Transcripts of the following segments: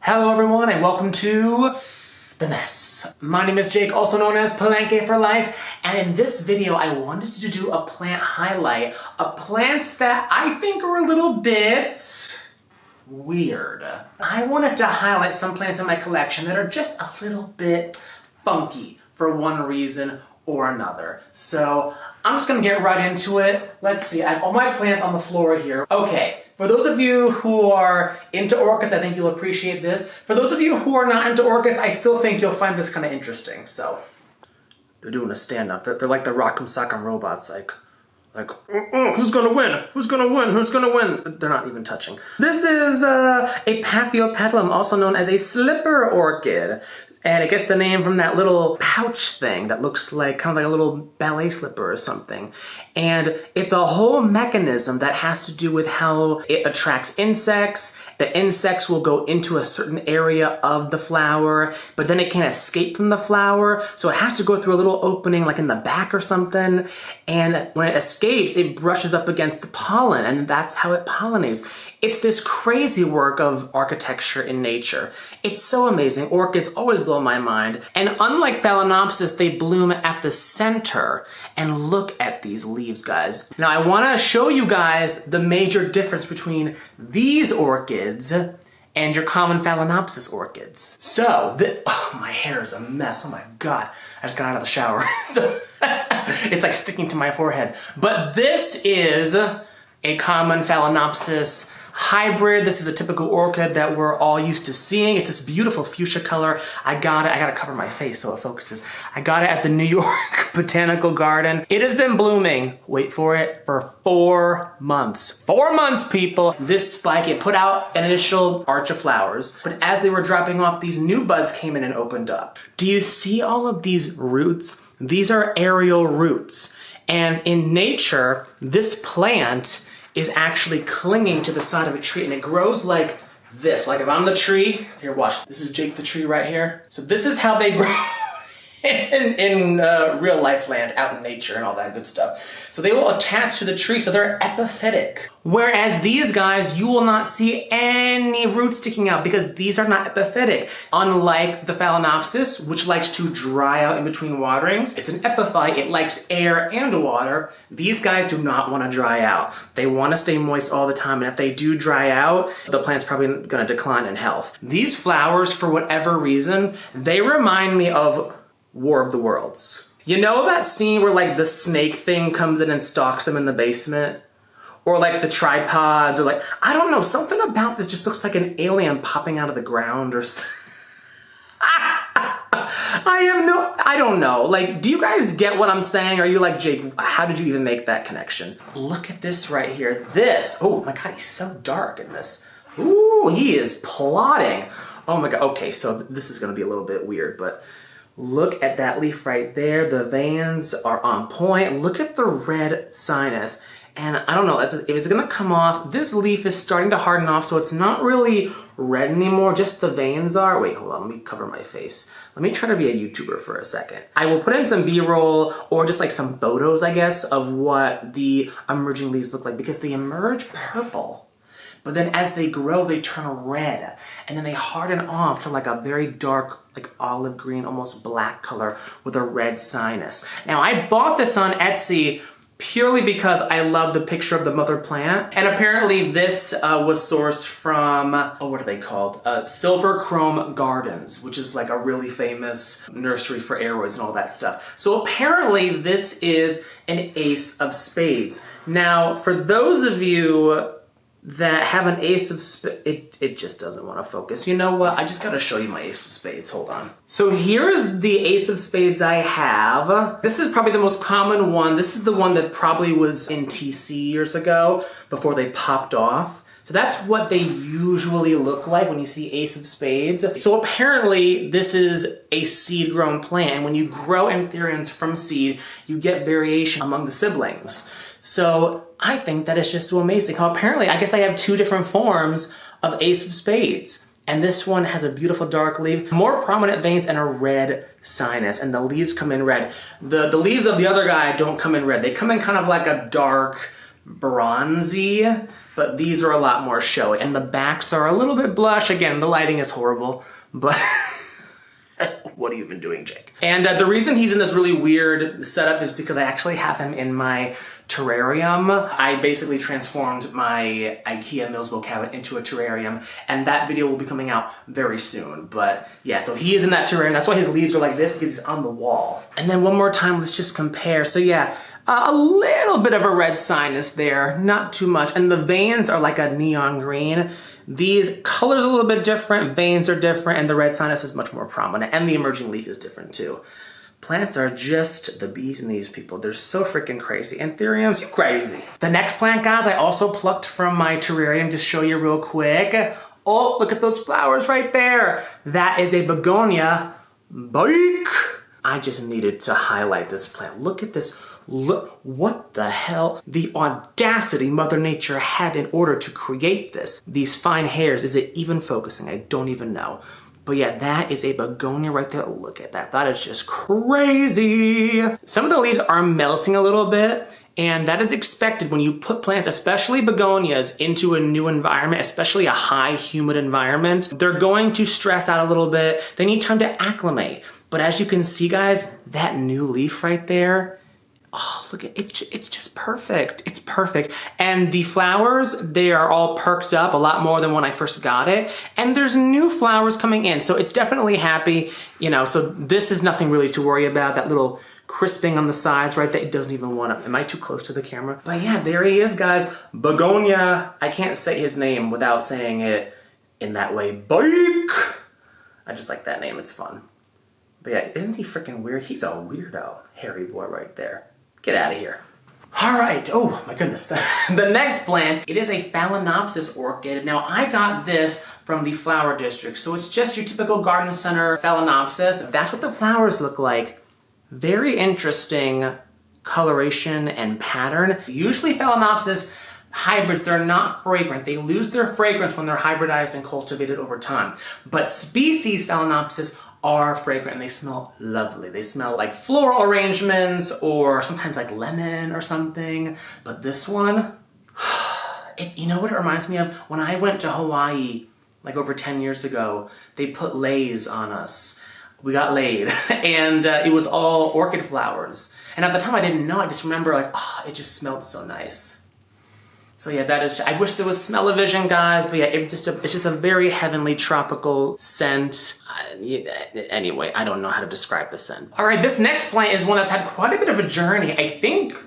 Hello everyone and welcome to The Mess. My name is Jake, also known as Palenque for Life, and in this video I wanted to do a plant highlight of plants that I think are a little bit weird. I wanted to highlight some plants in my collection that are just a little bit funky for one reason or another. So I'm just gonna get right into it. Let's see, I have all my plants on the floor here. Okay, for those of you who are into orchids, I think you'll appreciate this. For those of you who are not into orchids, I still think you'll find this kind of interesting. So, they're doing a stand-up. They're like the Rock'em Sock'em robots, like, who's gonna win? Who's gonna win? Who's gonna win? They're not even touching. This is a Paphiopedilum, also known as a slipper orchid. And it gets the name from that little pouch thing that looks like kind of like a little ballet slipper or something. And it's a whole mechanism that has to do with how it attracts insects. The insects will go into a certain area of the flower, but then it can't escape from the flower. So it has to go through a little opening like in the back or something. And when it escapes, it brushes up against the pollen, and that's how it pollinates. It's this crazy work of architecture in nature. It's so amazing. Orchids always blow my mind. And unlike Phalaenopsis, they bloom at the center. And look at these leaves, guys. Now I wanna show you guys the major difference between these orchids and your common Phalaenopsis orchids. So, oh, my hair is a mess, oh my God. I just got out of the shower, so it's like sticking to my forehead. But this is a common Phalaenopsis hybrid. This is a typical orchid that we're all used to seeing. It's this beautiful fuchsia color. I gotta cover my face so it focuses. I got it at the New York Botanical Garden. It has been blooming, wait for it, for 4 months. 4 months, people. This spike, it put out an initial arch of flowers, but as they were dropping off, these new buds came in and opened up. Do you see all of these roots? These are aerial roots. And in nature, this plant is actually clinging to the side of a tree, and it grows like this. Like if I'm the tree, here watch, this is Jake the tree right here. So this is how they grow in real life land, out in nature and all that good stuff. So they will attach to the tree, so they're epiphytic. Whereas these guys, you will not see any roots sticking out because these are not epiphytic. Unlike the Phalaenopsis, which likes to dry out in between waterings, it's an epiphyte, it likes air and water. These guys do not want to dry out. They want to stay moist all the time, and if they do dry out, the plant's probably going to decline in health. These flowers, for whatever reason, they remind me of War of the Worlds. You know that scene where like the snake thing comes in and stalks them in the basement? Or like the tripods, or like, I don't know, something about this just looks like an alien popping out of the ground or something. I don't know. Like, do you guys get what I'm saying? Are you like, Jake, how did you even make that connection? Look at this right here. This, oh my God, he's so dark in this. Ooh, he is plotting. Oh my God, okay, so this is gonna be a little bit weird, but look at that leaf right there. The veins are on point. Look at the red sinus. And I don't know if it's gonna come off. This leaf is starting to harden off, so it's not really red anymore, just the veins are. Wait, hold on, let me cover my face. Let me try to be a YouTuber for a second. I will put in some B-roll or just like some photos, I guess, of what the emerging leaves look like, because they emerge purple. But then as they grow, they turn red, and then they harden off to like a very dark, like olive green, almost black color with a red sinus. Now I bought this on Etsy purely because I love the picture of the mother plant. And apparently this was sourced from, oh, what are they called? Silver Chrome Gardens, which is like a really famous nursery for aroids and all that stuff. So apparently this is an ace of spades. Now, for those of you that have an ace of spades, it just doesn't want to focus. You know what? I just gotta show you my ace of spades. Hold on. So here is the ace of spades I have. This is probably the most common one. This is the one that probably was in TC years ago before they popped off. So that's what they usually look like when you see ace of spades. So apparently this is a seed-grown plant, and when you grow anthuriums from seed, you get variation among the siblings. So I think that is just so amazing how apparently, I guess I have 2 different forms of ace of spades. And this one has a beautiful dark leaf, more prominent veins, and a red sinus, and the leaves come in red. The leaves of the other guy don't come in red. They come in kind of like a dark bronzy, but these are a lot more showy. And the backs are a little bit blush. Again, the lighting is horrible, but what have you been doing, Jake? And the reason he's in this really weird setup is because I actually have him in my terrarium. I basically transformed my IKEA Millsbo cabinet into a terrarium, and that video will be coming out very soon. But yeah, so he is in that terrarium. That's why his leaves are like this, because he's on the wall. And then one more time, let's just compare. So yeah, a little bit of a red sinus there, not too much. And the veins are like a neon green. These colors are a little bit different, veins are different, and the red sinus is much more prominent, and the emerging leaf is different too. Plants are just the bees and these people. They're so freaking crazy. Anthurium's crazy. The next plant, guys, I also plucked from my terrarium to show you real quick. Oh, look at those flowers right there. That is a Begonia Birkin. I just needed to highlight this plant. Look at this. Look, what the hell? The audacity Mother Nature had in order to create this. These fine hairs, is it even focusing? I don't even know. But yeah, that is a Begonia right there. Look at that. That is just crazy. Some of the leaves are melting a little bit, and that is expected when you put plants, especially begonias, into a new environment, especially a high humid environment. They're going to stress out a little bit. They need time to acclimate. But as you can see, guys, that new leaf right there, oh, look at it, it's just perfect. It's perfect. And the flowers, they are all perked up a lot more than when I first got it. And there's new flowers coming in, so it's definitely happy, you know, so this is nothing really to worry about. That little crisping on the sides, right, that it doesn't even want to, am I too close to the camera? But yeah, there he is, guys. Begonia, I can't say his name without saying it in that way. Birkin. I just like that name, it's fun. But yeah, isn't he freaking weird? He's a weirdo, hairy boy right there. Get out of here. All right, oh my goodness. The next plant, it is a Phalaenopsis orchid. Now I got this from the flower district, so it's just your typical garden center Phalaenopsis. That's what the flowers look like. Very interesting coloration and pattern. Usually Phalaenopsis hybrids, they're not fragrant. They lose their fragrance when they're hybridized and cultivated over time. But species Phalaenopsis are fragrant and they smell lovely. They smell like floral arrangements or sometimes like lemon or something. But this one, you know what it reminds me of? When I went to Hawaii like over 10 years ago, they put leis on us. We got laid and it was all orchid flowers. And at the time I didn't know, I just remember like, oh, it just smelled so nice. So yeah, that is, I wish there was smell-o-vision, guys, but yeah, it's just a very heavenly tropical scent. Anyway, I don't know how to describe the scent. All right, this next plant is one that's had quite a bit of a journey. I think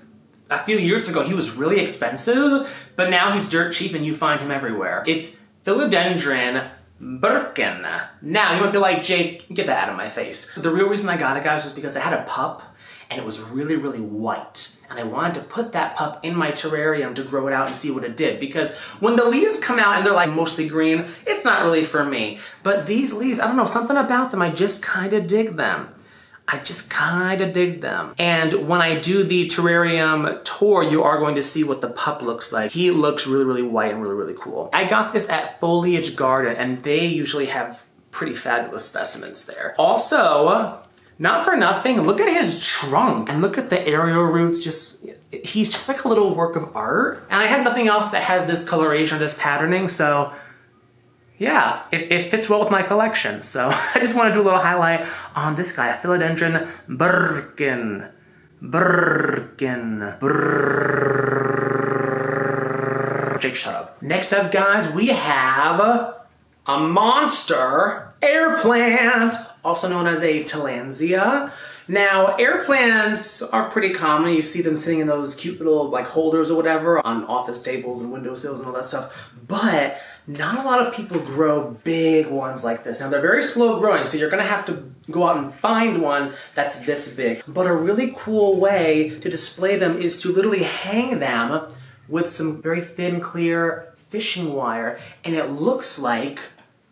a few years ago he was really expensive, but now he's dirt cheap and you find him everywhere. It's Philodendron Birkin. Now, you might be like, Jake, get that out of my face. The real reason I got it, guys, was because I had a pup and it was really, really white. And I wanted to put that pup in my terrarium to grow it out and see what it did. Because when the leaves come out and they're like mostly green, it's not really for me. But these leaves, I don't know, something about them, I just kind of dig them. I just kind of dig them. And when I do the terrarium tour, you are going to see what the pup looks like. He looks really, really white and really, really cool. I got this at Foliage Garden and they usually have pretty fabulous specimens there. Also, not for nothing, look at his trunk and look at the aerial roots. He's just like a little work of art. And I have nothing else that has this coloration or this patterning, so yeah, it fits well with my collection. So I just want to do a little highlight on this guy, a Philodendron Birkin. Jake, shut up. Next up, guys, we have a monster air plant, also known as a Tillandsia. Now, air plants are pretty common. You see them sitting in those cute little like holders or whatever on office tables and windowsills and all that stuff. But not a lot of people grow big ones like this. Now, they're very slow growing, so you're gonna have to go out and find one that's this big. But a really cool way to display them is to literally hang them with some very thin, clear fishing wire, and it looks like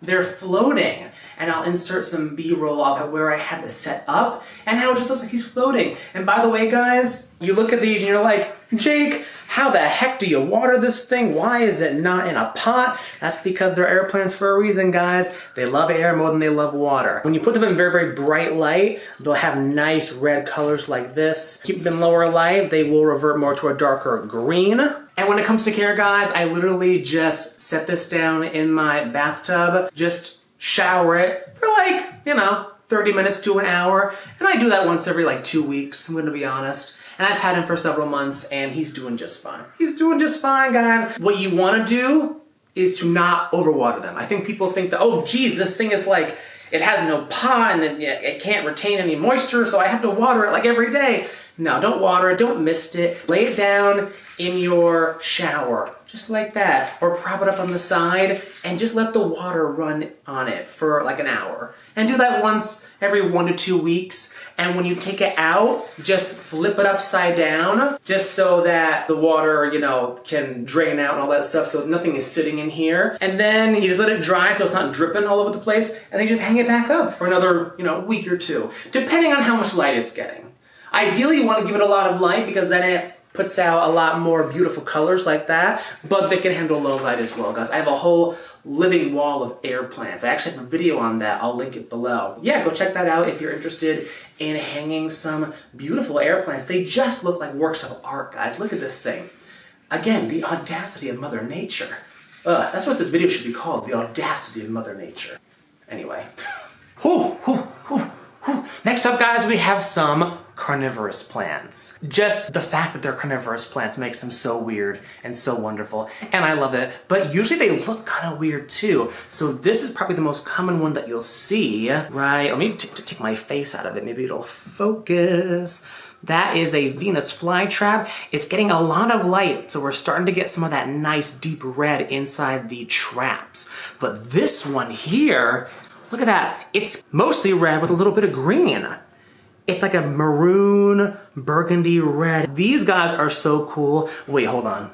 they're floating. And I'll insert some B-roll of where I had this set up and how it just looks like he's floating. And by the way, guys, you look at these and you're like, Jake, How the heck do you water this thing? Why is it not in a pot? That's because they're air plants for a reason, guys. They love air more than they love water. When you put them in very, very bright light, they'll have nice red colors like this. Keep them in lower light, they will revert more to a darker green. And when it comes to care, guys, I literally just set this down in my bathtub, just shower it for like, you know, 30 minutes to an hour. And I do that once every like 2 weeks, I'm gonna be honest. And I've had him for several months and he's doing just fine. He's doing just fine, guys. What you wanna do is to not overwater them. I think people think that, oh geez, this thing is like, it has no pot and it can't retain any moisture, so I have to water it like every day. No, don't water it, don't mist it. Lay it down in your shower, just like that. Or prop it up on the side and just let the water run on it for like an hour. And do that once every 1 to 2 weeks. And when you take it out, just flip it upside down, just so that the water, you know, can drain out and all that stuff, so nothing is sitting in here. And then you just let it dry so it's not dripping all over the place, and then you just hang it back up for another, you know, week or two, depending on how much light it's getting. Ideally, you want to give it a lot of light because then it puts out a lot more beautiful colors like that, but they can handle low light as well, guys. I have a whole living wall of air plants. I actually have a video on that. I'll link it below. Yeah, go check that out if you're interested in hanging some beautiful air plants. They just look like works of art, guys. Look at this thing. Again, the audacity of Mother Nature. That's what this video should be called, the audacity of Mother Nature. Anyway. Next up, guys, we have some carnivorous plants. Just the fact that they're carnivorous plants makes them so weird and so wonderful, and I love it. But usually they look kind of weird too. So this is probably the most common one that you'll see, right? Let me take my face out of it. Maybe it'll focus. That is a Venus flytrap. It's getting a lot of light, so we're starting to get some of that nice deep red inside the traps. But this one here, look at that. It's mostly red with a little bit of green. It's like a maroon, burgundy red. These guys are so cool. Wait, hold on.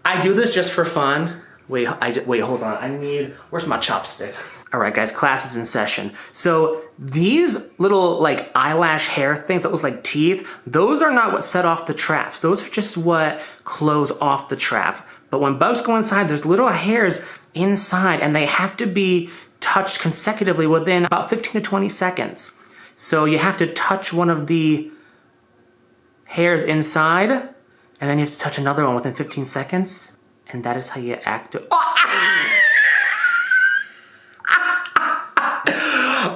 I do this just for fun. Wait, hold on. Where's my chopstick? All right, guys, class is in session. So these little like eyelash hair things that look like teeth, those are not what set off the traps. Those are just what close off the trap. But when bugs go inside, there's little hairs inside and they have to be touched consecutively within about 15 to 20 seconds. So you have to touch one of the hairs inside, and then you have to touch another one within 15 seconds, and that is how you activate.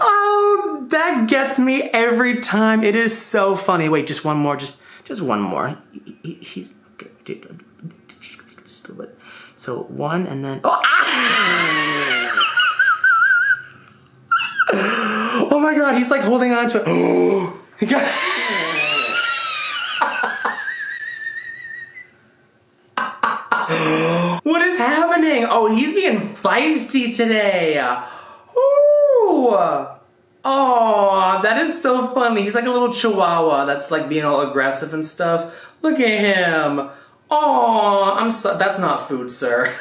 Oh, that gets me every time. It is so funny. Wait, just one more, just one more. So one, and then. Oh my god, he's like holding on to it. Oh, he got... What is happening? Oh, he's being feisty today. Ooh. Oh, that is so funny. He's like a little chihuahua that's like being all aggressive and stuff. Look at him. Oh, that's not food, sir.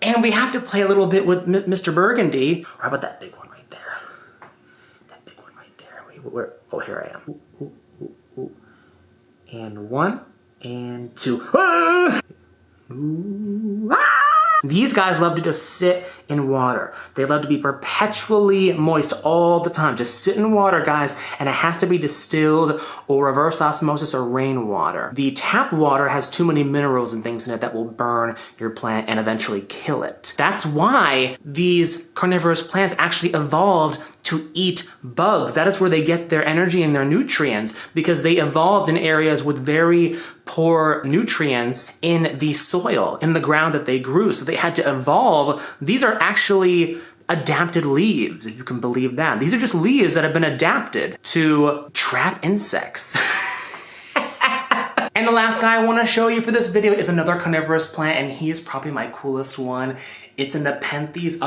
And we have to play a little bit with Mr. Burgundy. Or how about that big one right there? That big one right there. Where? Oh, here I am. Ooh, ooh, ooh. And one, and two. Ah! Ooh, ah! These guys love to just sit in water. They love to be perpetually moist all the time. Just sit in water, guys, and it has to be distilled or reverse osmosis or rainwater. The tap water has too many minerals and things in it that will burn your plant and eventually kill it. That's why these carnivorous plants actually evolved to eat bugs. That is where they get their energy and their nutrients, because they evolved in areas with very poor nutrients in the soil, in the ground that they grew. So they had to evolve. These are actually adapted leaves, if you can believe that. These are just leaves that have been adapted to trap insects. And the last guy I want to show you for this video is another carnivorous plant, and he is probably my coolest one. It's an Nepenthes,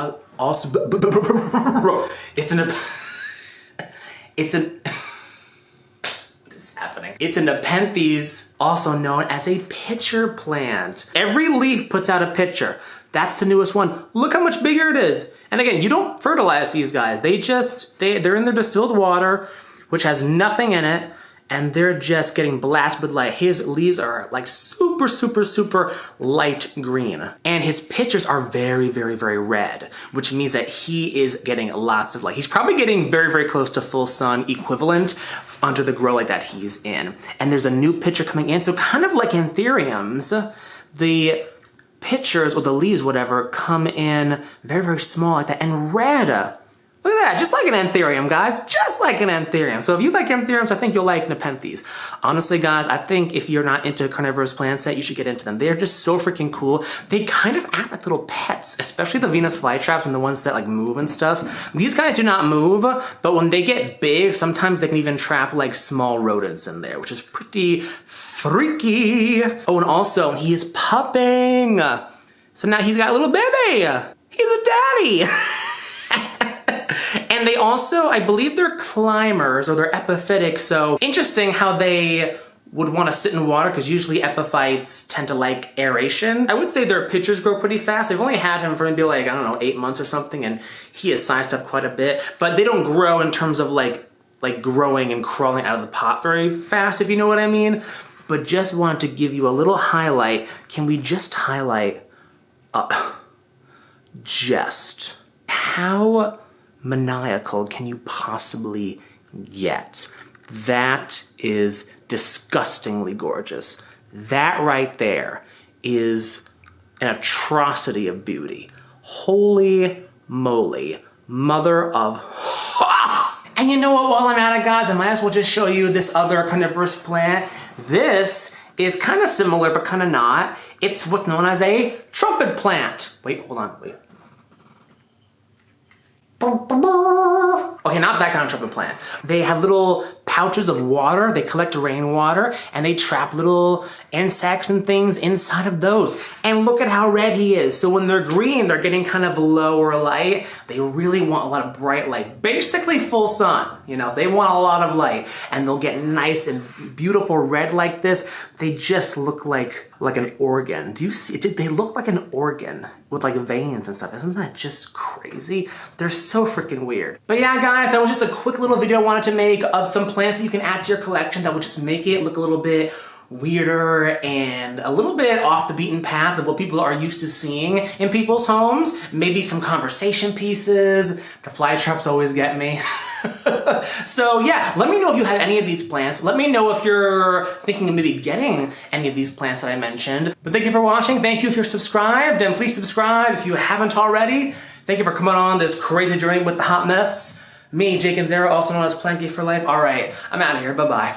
It's a Nepenthes, also known as a pitcher plant. Every leaf puts out a pitcher. That's the newest one. Look how much bigger it is. And again, you don't fertilize these guys. They're in their distilled water, which has nothing in it. and they're just getting blasted with light. His leaves are like super, super, super light green. And his pitchers are very, very, very red, which means that he is getting lots of light. He's probably getting very, very close to full sun equivalent under the grow light that he's in. And there's a new pitcher coming in. So kind of like Anthuriums, the pitchers or the leaves, whatever, come in very, very small like that and red. Look at that, just like an Anthurium, guys. Just like an Anthurium. So if you like Anthuriums, I think you'll like Nepenthes. Honestly, guys, I think if you're not into carnivorous plant set, you should get into them. They're just so freaking cool. They kind of act like little pets, especially the Venus flytraps and the ones that like move and stuff. These guys do not move, but when they get big, sometimes they can even trap like small rodents in there, which is pretty freaky. Oh, and also, he is pupping. So now he's got a little baby. He's a daddy. And they also, I believe they're climbers or they're epiphytic, so interesting how they would want to sit in water because usually epiphytes tend to like aeration. I would say their pitchers grow pretty fast. They've only had him for maybe like, I don't know, 8 months or something, and he has sized up quite a bit, but they don't grow in terms of like growing and crawling out of the pot very fast, if you know what I mean. But just wanted to give you a little highlight. Can we just highlight just how maniacal can you possibly get? That is disgustingly gorgeous. That right there is an atrocity of beauty. Holy moly, mother of... And you know what, while I'm at it, guys, I might as well just show you this other carnivorous plant. This is kind of similar, but kind of not. It's what's known as a trumpet plant. Wait, hold on, wait. Okay, not that kind of trumpet plant. They have little pouches of water, they collect rainwater, and they trap little insects and things inside of those. And look at how red he is. So when they're green, they're getting kind of lower light. They really want a lot of bright light, basically full sun, you know, so they want a lot of light, and they'll get nice and beautiful red like this. They just look like an organ. Do you see? They look like an organ with like veins and stuff. Isn't that just crazy? They're so freaking weird. But yeah, guys, that was just a quick little video I wanted to make of some plants that you can add to your collection that will just make it look a little bit weirder and a little bit off the beaten path of what people are used to seeing in people's homes. Maybe some conversation pieces. The fly traps always get me. So yeah, let me know if you have any of these plants. Let me know if you're thinking of maybe getting any of these plants that I mentioned. But thank you for watching. Thank you if you're subscribed, and please subscribe if you haven't already. Thank you for coming on this crazy journey with the hot mess. Me, Jake and Zara, also known as Planky for Life. All right, I'm out of here. Bye-bye.